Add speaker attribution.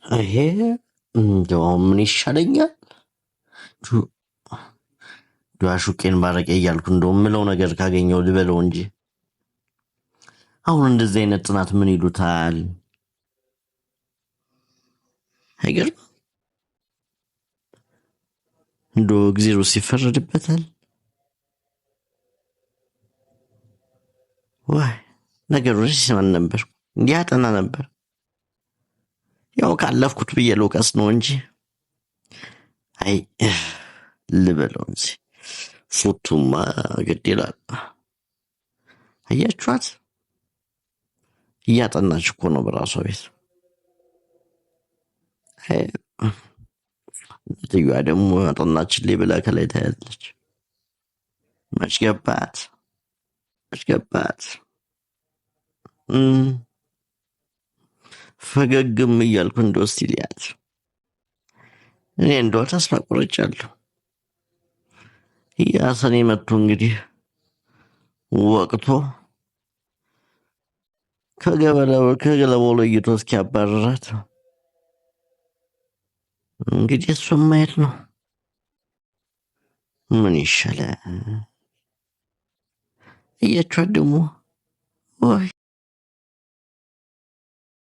Speaker 1: ይሄ እንደው ምን ይሻለኛል? ዱዋሹቄን ባረቄ እያልኩ እንደው ምለው ነገር ካገኘው ልበለው እንጂ አሁን እንደዚህ አይነት ጥናት ምን ይሉታል? አይገርም? እንደው እግዜሩ ሲፈረድበታል። ዋይ ነገሩ ሲሰማን ነበር እንዲህ አጠና ነበር። ያው ካለፍኩት ብዬ ልውቀስ ነው እንጂ አይ ልበለው እንጂ ፉቱማ ግድ ይላል። አያችኋት እያጠናች እኮ ነው በራሷ ቤት። ትዩዋ ደግሞ አጠናችልኝ ብላ ከላይ ታያለች። መች ገባት ፈገግም እያልኩ እንደው እስቲ ልያት። እኔ እንደው ተስፋ ቆርጫለሁ። ያ ሰኔ መጥቶ እንግዲህ ወቅቶ ከገለባው ለይቶ እስኪያባረራት እንግዲህ እሱም ማየት ነው። ምን ይሻላል? እያችኋት ደግሞ ወይ